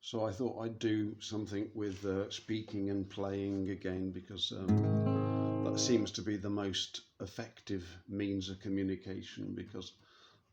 So I thought I'd do something with speaking and playing again because that seems to be the most effective means of communication because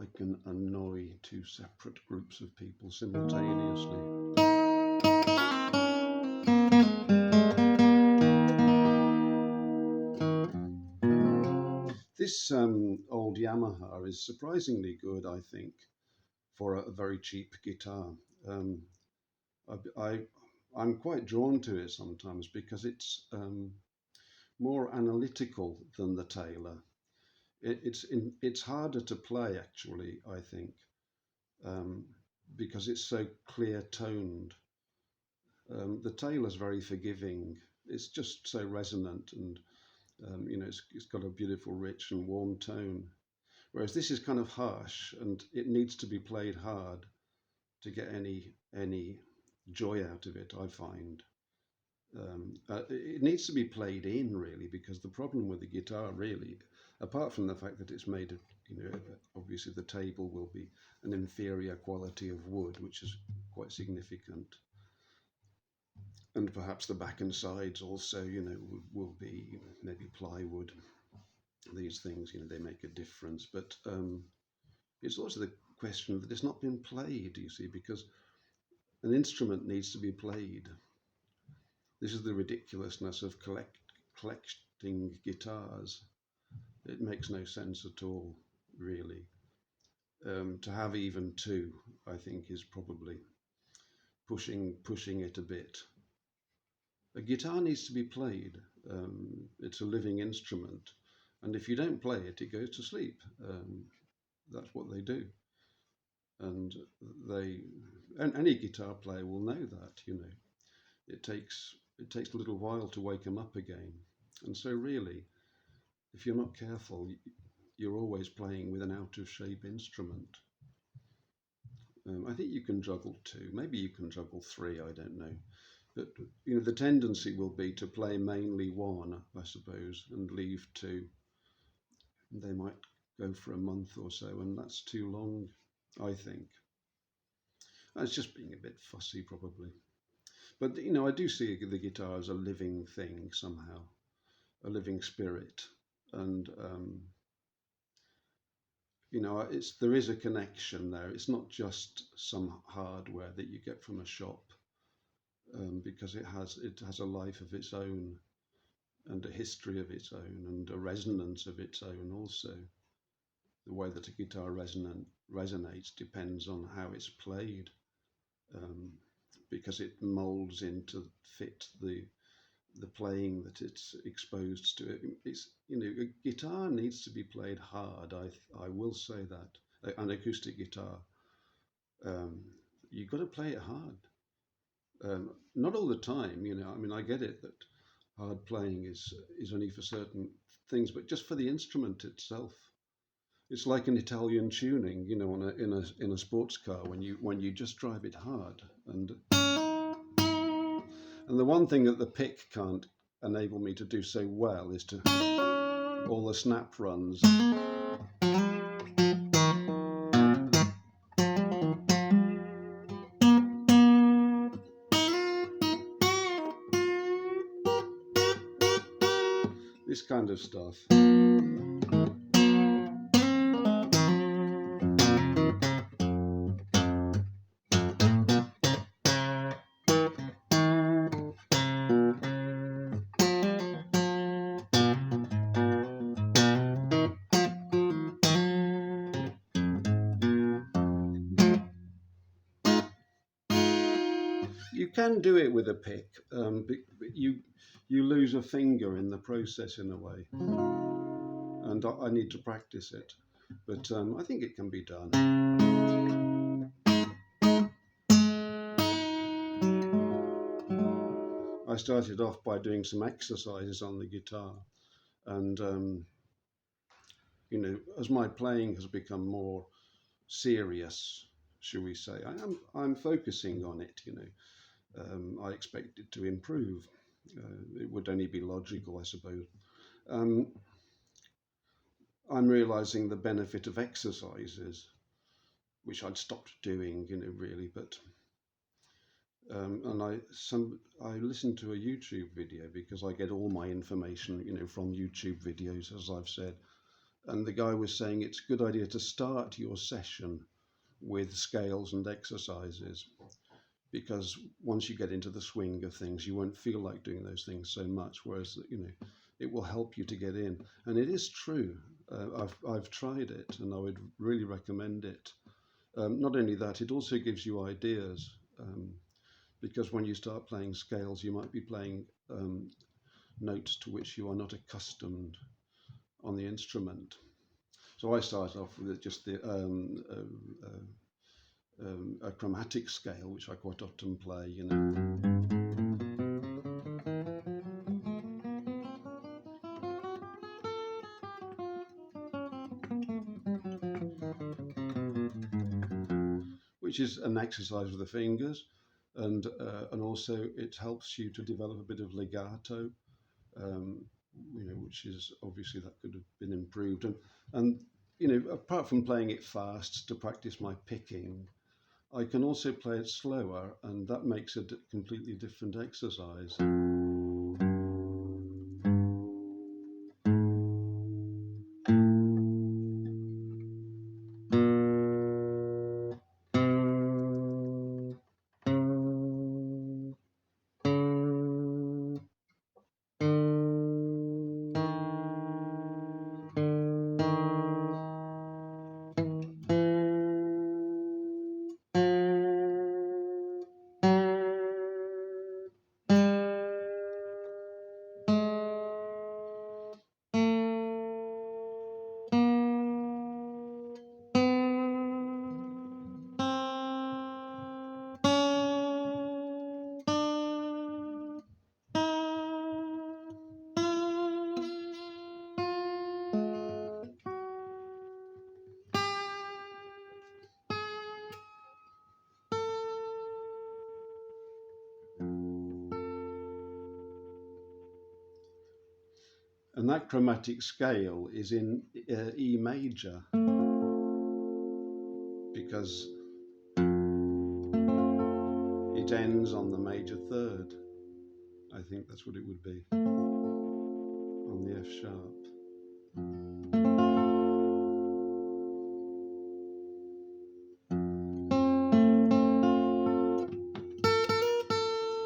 I can annoy two separate groups of people simultaneously. This old Yamaha is surprisingly good, I think, for a very cheap guitar. Um, I, I'm quite drawn to it sometimes because it's more analytical than the Taylor. It's harder to play actually, I think, um, because it's so clear toned. The Taylor's very forgiving. It's just so resonant, and it's got a beautiful, rich and warm tone. Whereas this is kind of harsh, and it needs to be played hard to get any joy out of it. I find it needs to be played in really, because the problem with the guitar really, apart from the fact that it's made of, obviously the table will be an inferior quality of wood, which is quite significant, and perhaps the back and sides also, will be maybe plywood. These things, they make a difference, but it's also the question that it's not been played. You see, because an instrument needs to be played. This is the ridiculousness of collecting guitars. It makes no sense at all, really. To have even two, I think, is probably pushing it a bit. A guitar needs to be played. It's a living instrument, and if you don't play it, it goes to sleep. That's what they do, and they and any guitar player will know that. It takes a little while to wake them up again, and so really, if you're not careful, you're always playing with an out of shape instrument. I think you can juggle two, maybe you can juggle three, I don't know. But the tendency will be to play mainly one, I suppose, and leave two. They might go for a month or so, and that's too long, I think. It's just being a bit fussy, probably. But I do see the guitar as a living thing somehow, a living spirit, and there is a connection there. It's not just some hardware that you get from a shop, because it has a life of its own, and a history of its own, and a resonance of its own also. The way that a guitar resonates depends on how it's played, um, because it molds into fit the playing that it's exposed to. It's a guitar needs to be played hard. I will say that an acoustic guitar, um, you've got to play it hard. Not all the time, I mean, I get it that hard playing is only for certain things, but just for the instrument itself. It's like an Italian tuning, on in a sports car when you just drive it hard. And the one thing that the pick can't enable me to do so well is to all the snap runs. This kind of stuff. You can do it with a pick, but you lose a finger in the process in a way, and I need to practice it. But I think it can be done. I started off by doing some exercises on the guitar, and as my playing has become more serious, shall we say, I'm focusing on it. I expect it to improve. It would only be logical, I suppose. Um, I'm realizing the benefit of exercises, which I'd stopped doing, really. But And I listened to a YouTube video because I get all my information, from YouTube videos, as I've said. And the guy was saying it's a good idea to start your session with scales and exercises, because once you get into the swing of things, you won't feel like doing those things so much. Whereas, it will help you to get in. And it is true. I've tried it, and I would really recommend it. Not only that, it also gives you ideas. Because when you start playing scales, you might be playing notes to which you are not accustomed on the instrument. So I started off with just a chromatic scale, which I quite often play, which is an exercise with the fingers, and also it helps you to develop a bit of legato, um, which is obviously that could have been improved. And apart from playing it fast to practice my picking, I can also play it slower, and that makes a completely different exercise. And that chromatic scale is in E major, because it ends on the major third. I think that's what it would be, on the F sharp.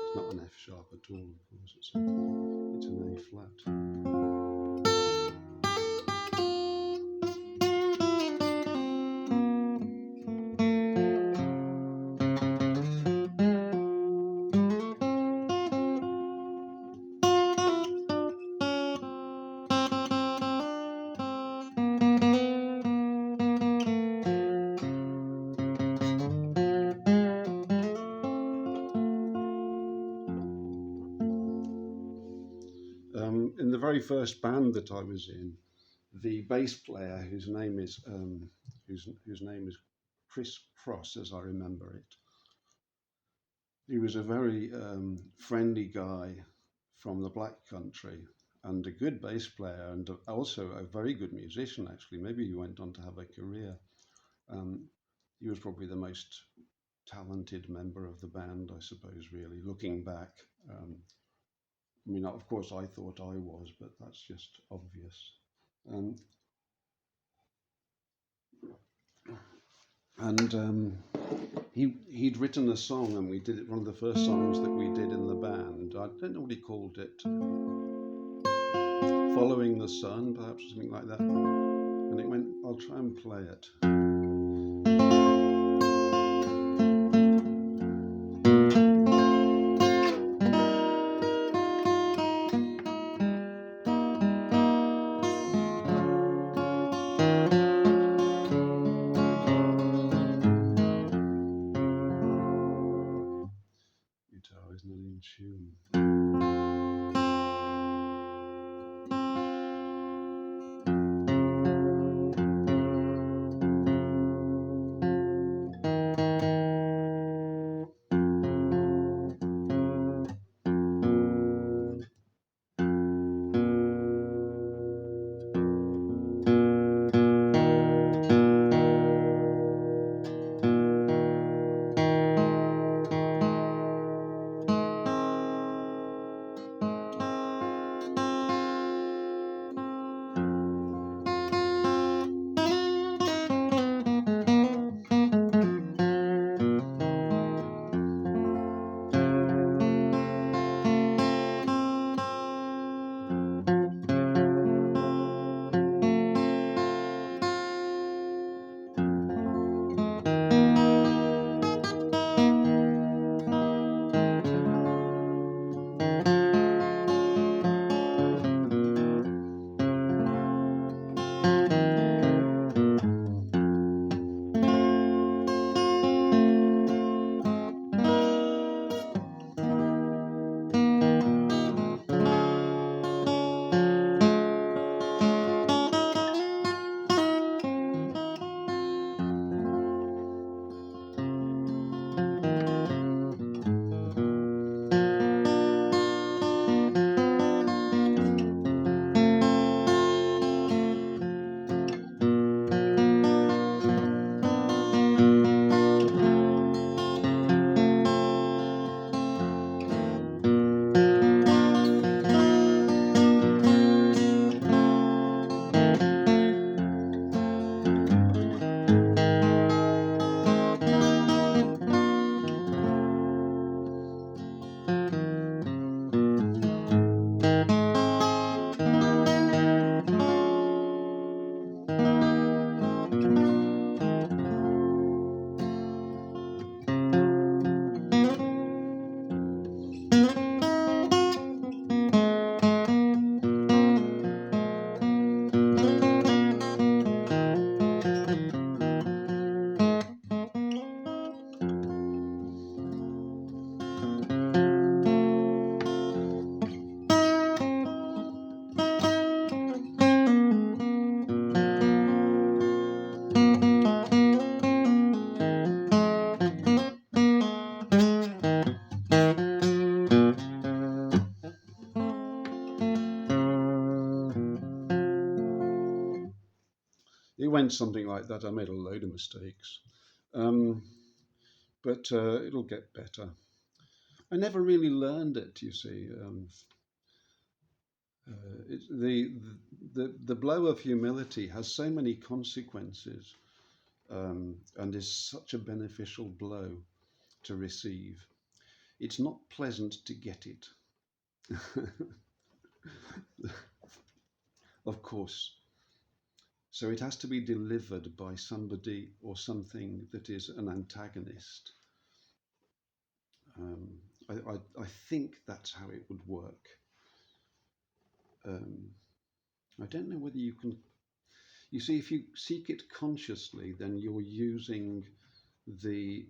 It's not an F sharp at all, of course. It's an A flat. In the very first band that I was in, the bass player, whose name is Chris Cross, as I remember it, he was a very friendly guy from the Black Country, and a good bass player, and also a very good musician. Actually, maybe he went on to have a career. Um, he was probably the most talented member of the band, I suppose. Really, looking back. I mean, of course, I thought I was, but that's just obvious. Um, and he'd written a song, and we did it. One of the first songs that we did in the band. I don't know what he called it. Following the Sun, perhaps, or something like that. And it went. I'll try and play it. Guitar is not in tune. find something like that. I made a load of mistakes, um, but it'll get better. I never really learned it, you see. The blow of humility has so many consequences, and is such a beneficial blow to receive. It's not pleasant to get it, of course. So it has to be delivered by somebody or something that is an antagonist. Um, I think that's how it would work. Um, I don't know whether you can. You see, if you seek it consciously, then you're using the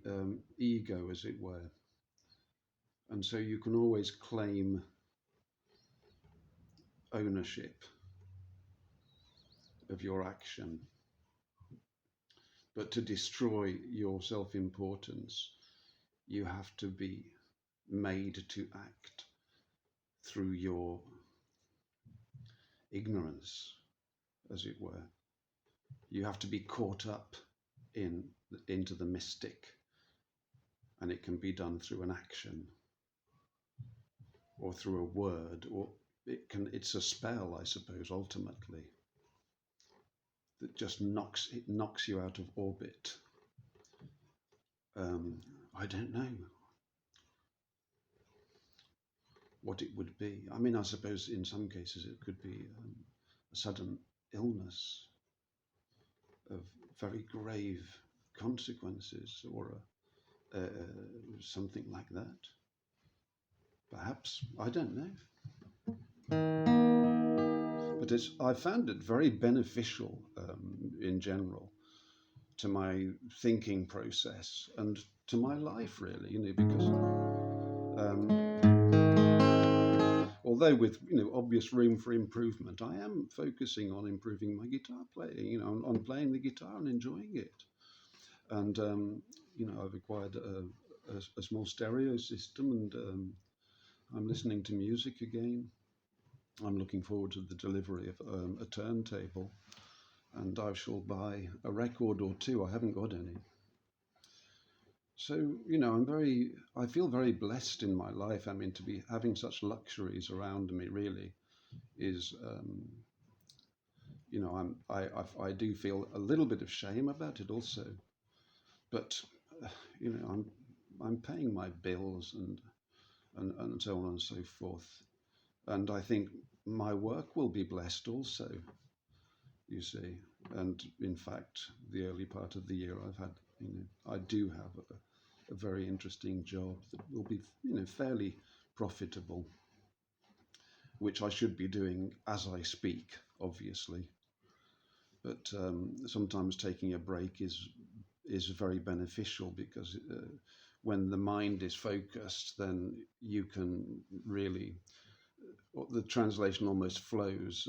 ego, as it were. And so you can always claim ownership of your action. But to destroy your self importance, you have to be made to act through your ignorance, as it were. You have to be caught up into the mystic, and it can be done through an action or through a word, or it's a spell, I suppose, ultimately, that just knocks you out of orbit. I don't know what it would be. I mean, I suppose in some cases it could be a sudden illness of very grave consequences, or something like that. Perhaps, I don't know. But I found it very beneficial in general to my thinking process and to my life, really, because although with obvious room for improvement, I am focusing on improving my guitar playing, on playing the guitar and enjoying it. And I've acquired a small stereo system, and I'm listening to music again. I'm looking forward to the delivery of a turntable, and I shall buy a record or two. I haven't got any. So, I feel very blessed in my life. I mean, to be having such luxuries around me really is, I do feel a little bit of shame about it also, but, I'm paying my bills and so on and so forth. And I think my work will be blessed also, you see. And in fact, the early part of the year I do have a very interesting job that will be, fairly profitable, which I should be doing as I speak, obviously. But sometimes taking a break is very beneficial, because when the mind is focused, then you can really, the translation almost flows.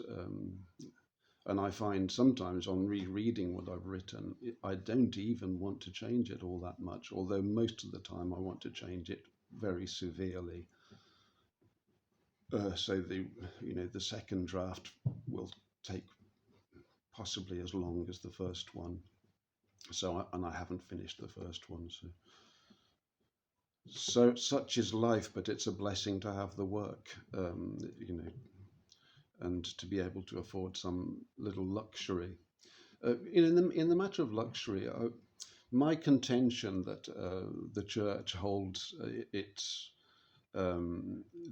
And I find sometimes on rereading what I've written, I don't even want to change it all that much, although most of the time I want to change it very severely. So the second draft will take possibly as long as the first one. And I haven't finished the first one. So such is life, but it's a blessing to have the work, and to be able to afford some little luxury. In the matter of luxury, my contention that the church holds its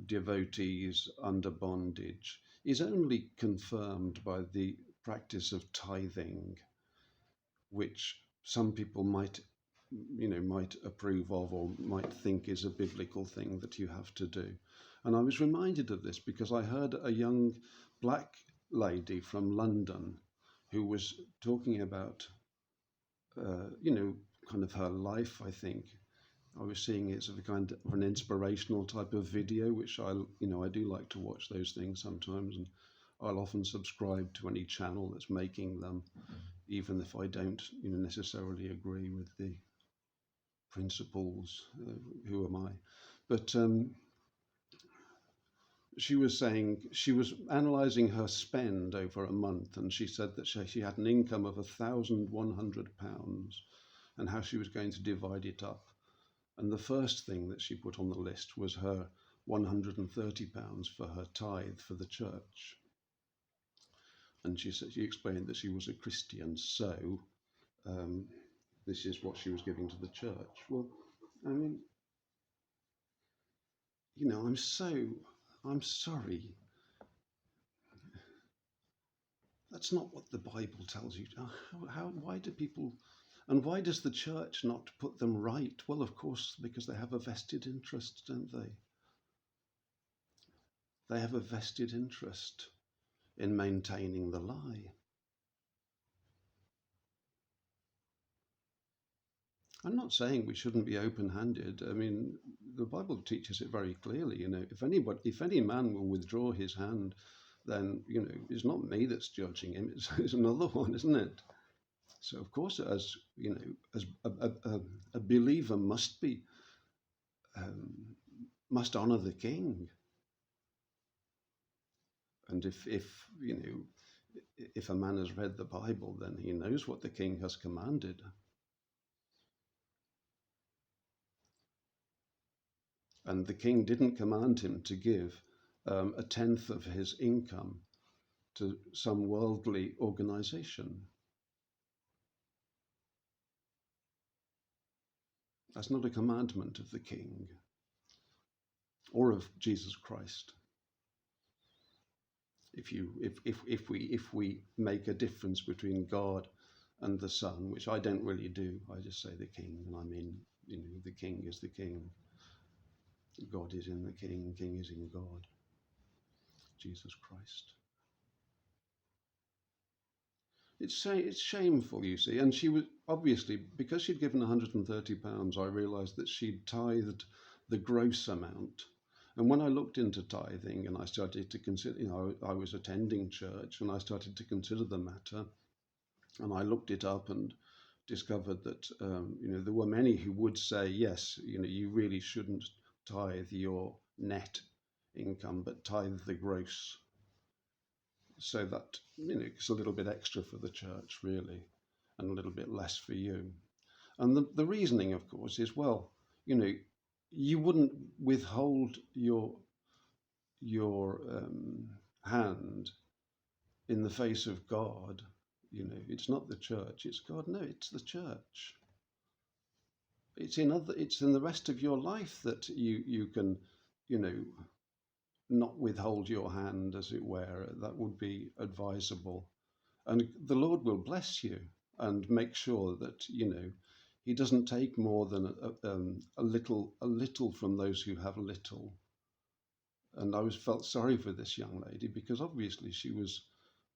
devotees under bondage is only confirmed by the practice of tithing, which some people might approve of, or might think is a biblical thing that you have to do. And I was reminded of this because I heard a young black lady from London who was talking about, kind of her life, I think. I was seeing it as a kind of an inspirational type of video, which I do like to watch those things sometimes, and I'll often subscribe to any channel that's making them, even if I don't, necessarily agree with the principles. Who am I? But she was saying she was analysing her spend over a month, and she said that she had an income of £1,100 and how she was going to divide it up. And the first thing that she put on the list was her £130 for her tithe for the church. And she explained that she was a Christian, so this is what she was giving to the church. Well, I mean, I'm sorry. That's not what the Bible tells you. Why do people, and why does the church not put them right? Well, of course, because they have a vested interest, don't they? They have a vested interest in maintaining the lie. I'm not saying we shouldn't be open-handed. I mean, the Bible teaches it very clearly. If any man will withdraw his hand, then it's not me that's judging him. It's another one, isn't it? So of course, as a believer must honor the king. And if a man has read the Bible, then he knows what the king has commanded. And the king didn't command him to give a tenth of his income to some worldly organization. That's not a commandment of the king or of Jesus Christ. If we make a difference between God and the Son, which I don't really do, I just say the king, and I mean, the king is the king. God is in the king, king is in God, Jesus Christ. It's shameful, you see. And she was obviously, because she'd given £130, I realised that she'd tithed the gross amount. And when I looked into tithing and I started to consider, I was attending church and I started to consider the matter, and I looked it up and discovered that there were many who would say, yes, you really shouldn't tithe your net income, but tithe the gross. So that it's a little bit extra for the church, really, and a little bit less for you. And the reasoning, of course, is, well, you wouldn't withhold your hand in the face of God. It's not the church, it's God. No, it's the church. It's in the rest of your life that you can, not withhold your hand, as it were. That would be advisable. And the Lord will bless you and make sure that, he doesn't take more than a little from those who have little. And I felt sorry for this young lady, because obviously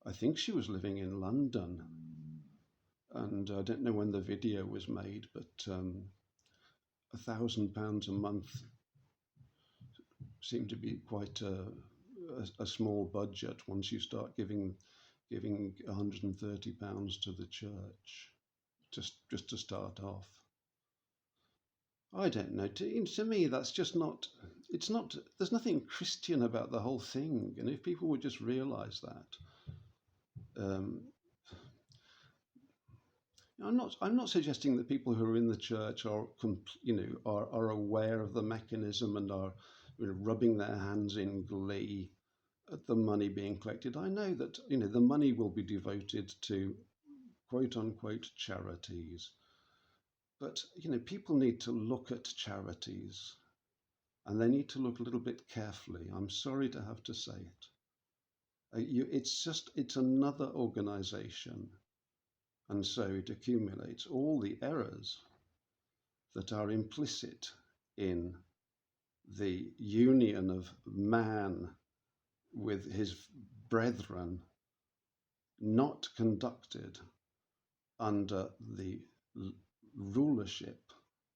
I think she was living in London. And I don't know when the video was made, but £1,000 a month seemed to be quite a small budget once you start giving £130 to the church, just to start off. I don't know. To me, that's just not. It's not. There's nothing Christian about the whole thing, and if people would just realise that. I'm not suggesting that people who are in the church are aware of the mechanism and are rubbing their hands in glee at the money being collected. I know that the money will be devoted to quote unquote charities, but people need to look at charities, and they need to look a little bit carefully. I'm sorry to have to say it. It's another organization. And so it accumulates all the errors that are implicit in the union of man with his brethren, not conducted under the rulership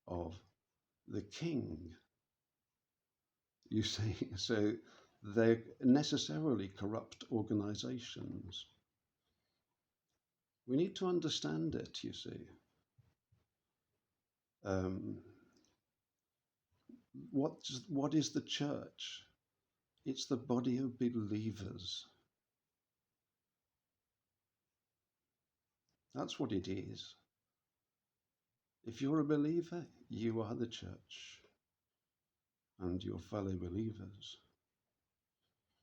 of the king. You see, so they're necessarily corrupt organizations. We need to understand it, you see. What is the church? It's the body of believers. That's what it is. If you're a believer, you are the church and your fellow believers.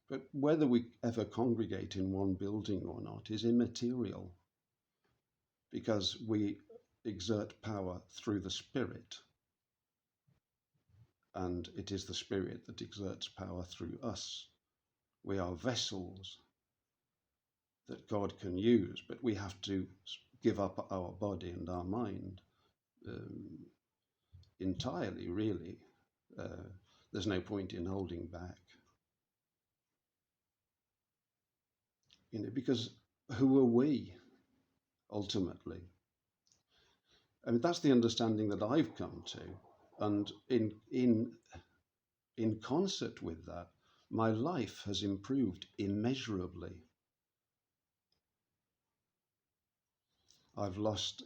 But whether we ever congregate in one building or not is immaterial, because we exert power through the Spirit, and it is the Spirit that exerts power through us. We are vessels that God can use, but we have to give up our body and our mind entirely, really. There's no point in holding back. Because who are we ultimately? I mean, that's the understanding that I've come to, and in concert with that, my life has improved immeasurably. I've lost,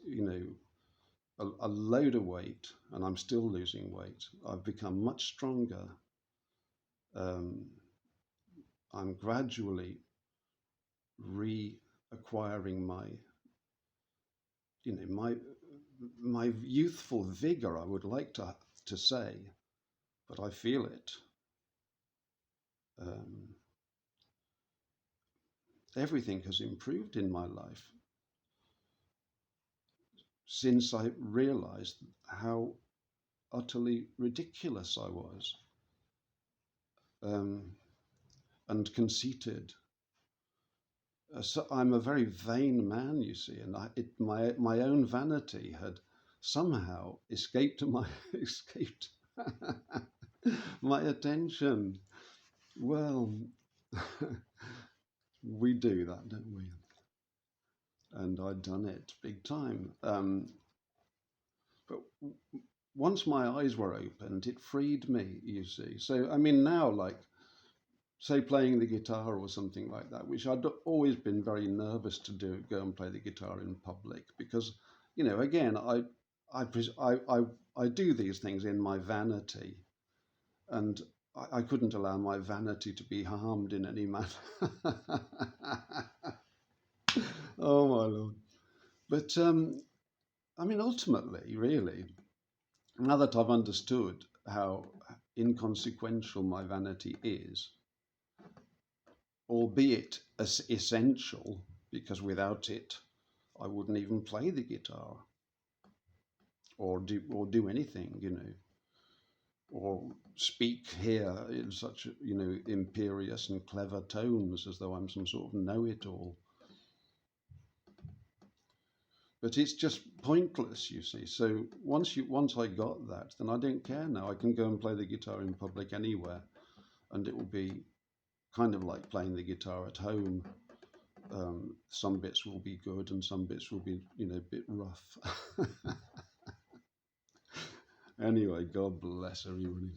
a load of weight, and I'm still losing weight. I've become much stronger. I'm gradually reacquiring my youthful vigor, I would like to say, but I feel it. Everything has improved in my life since I realized how utterly ridiculous I was, and conceited. So I'm a very vain man, you see, and my own vanity had somehow escaped my attention. Well, we do that, don't we? And I'd done it big time. But once my eyes were opened, it freed me, you see. So, I mean, now, like, say, playing the guitar or something like that, which I'd always been very nervous to go and play the guitar in public, because, again, I do these things in my vanity, and I couldn't allow my vanity to be harmed in any manner. Oh my Lord. But I mean, ultimately, really, now that I've understood how inconsequential my vanity is, albeit as essential, because without it, I wouldn't even play the guitar or do anything, or speak here in such, imperious and clever tones as though I'm some sort of know-it-all. But it's just pointless, you see. So once I got that, then I don't care now. I can go and play the guitar in public anywhere, and it will be kind of like playing the guitar at home. Some bits will be good, and some bits will be, a bit rough. Anyway, God bless everybody.